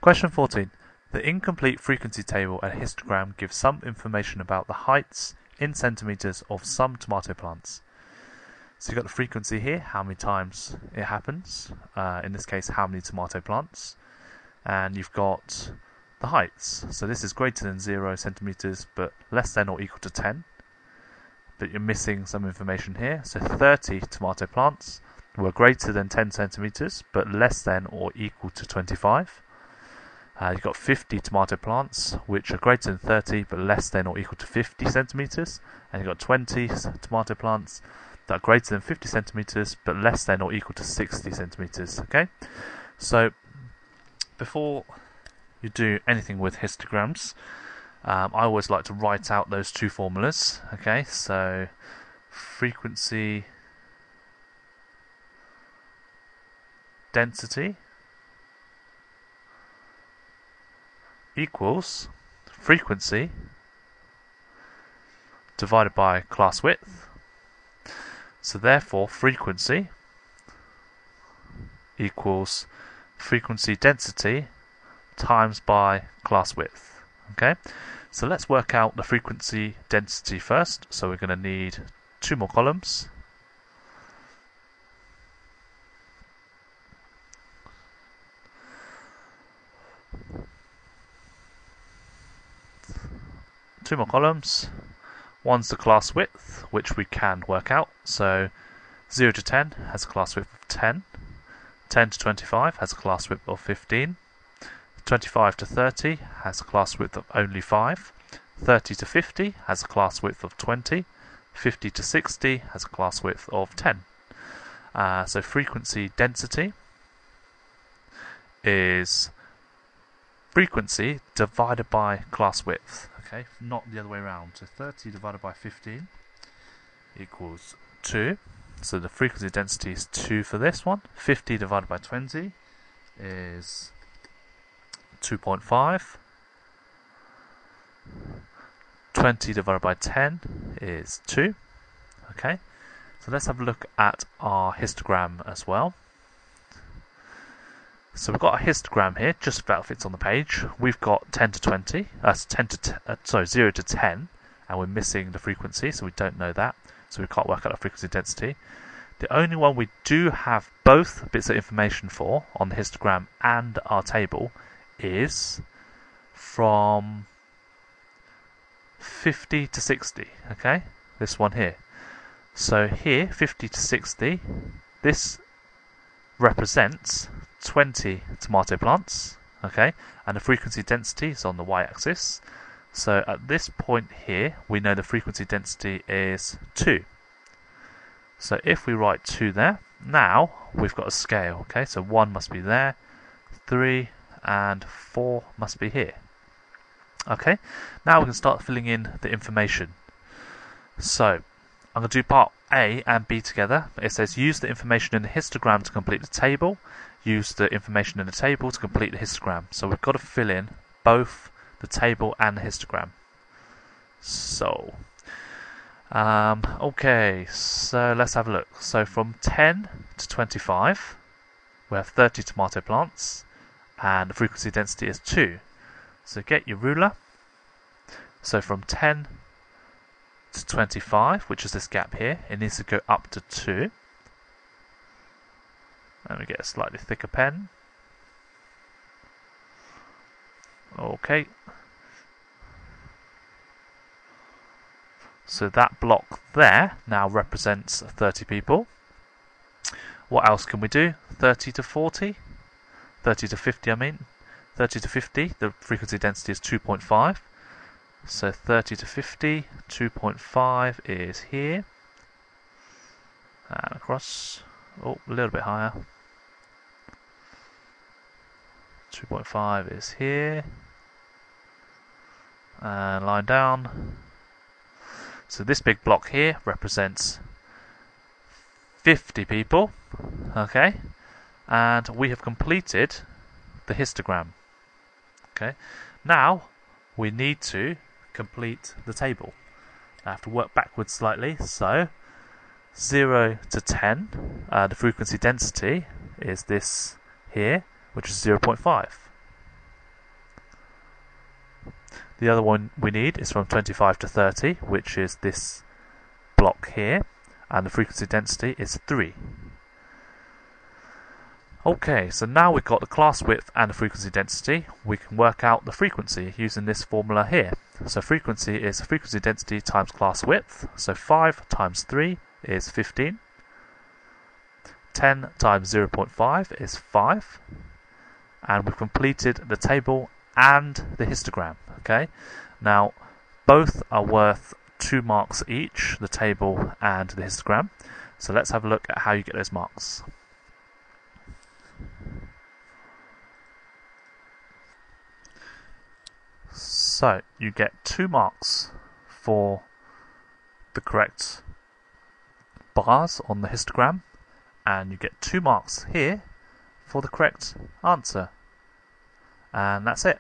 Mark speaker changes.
Speaker 1: Question 14. The incomplete frequency table and histogram give some information about the heights in centimetres of some tomato plants. So you've got the frequency here, how many times it happens, in this case how many tomato plants, and you've got the heights. So this is greater than 0 centimetres but less than or equal to 10, but you're missing some information here. So 30 tomato plants were greater than 10 centimetres but less than or equal to 25. You've got 50 tomato plants which are greater than 30 but less than or equal to 50 centimetres, and you've got 20 tomato plants that are greater than 50 centimetres but less than or equal to 60 centimetres. Okay, so before you do anything with histograms, I always like to write out those two formulas. Okay, so frequency density equals frequency divided by class width. So therefore frequency equals frequency density times by class width. Okay, so let's work out the frequency density first. So we're going to need two more columns. Two more columns. One's the class width, which we can work out. So 0 to 10 has a class width of 10. 10 to 25 has a class width of 15. 25 to 30 has a class width of only 5. 30 to 50 has a class width of 20. 50 to 60 has a class width of 10. So frequency density is frequency divided by class width. Okay, not the other way around. So 30 divided by 15 equals 2. So the frequency density is 2 for this one. 50 divided by 20 is 2.5. 20 divided by 10 is 2. Okay, so let's have a look at our histogram as well. So we've got a histogram here, just about fits on the page. We've got 10 to 20, 0 to 10, and we're missing the frequency, so we don't know that. So we can't work out the frequency density. The only one we do have both bits of information for on the histogram and our table is from 50 to 60, okay? This one here. So here, 50 to 60, this represents 20 tomato plants, okay, and the frequency density is on the y-axis. So at this point here, we know the frequency density is 2. So if we write 2 there, now we've got a scale, okay, so 1 must be there, 3 and 4 must be here. Okay, now we can start filling in the information. So I'm going to do part A and B together. It says use the information in the histogram to complete the table. Use the information in the table to complete the histogram. So we've got to fill in both the table and the histogram. So, okay, so let's have a look. So from 10 to 25, we have 30 tomato plants, and the frequency density is 2. So get your ruler. So from 10 to 25, which is this gap here, it needs to go up to 2. And we get a slightly thicker pen. Okay. So that block there now represents 30 people. What else can we do? 30 to 40? 30 to 50, I mean. 30 to 50, the frequency density is 2.5. So 30 to 50, 2.5 is here. And across, oh, a little bit higher. 2.5 is here. And line down. So this big block here represents 50 people. Okay. And we have completed the histogram. Okay. Now we need to complete the table. I have to work backwards slightly. So 0 to 10, the frequency density is this here, which is 0.5. The other one we need is from 25 to 30, which is this block here, and the frequency density is 3. Okay, so now we've got the class width and the frequency density, we can work out the frequency using this formula here. So frequency is frequency density times class width, so 5 times 3 is 15. 10 times 0.5 is 5. And we've completed the table and the histogram. Okay, now both are worth 2 marks each, the table and the histogram. So let's have a look at how you get those marks. So you get 2 marks for the correct bars on the histogram, and you get 2 marks here for the correct answer. And that's it.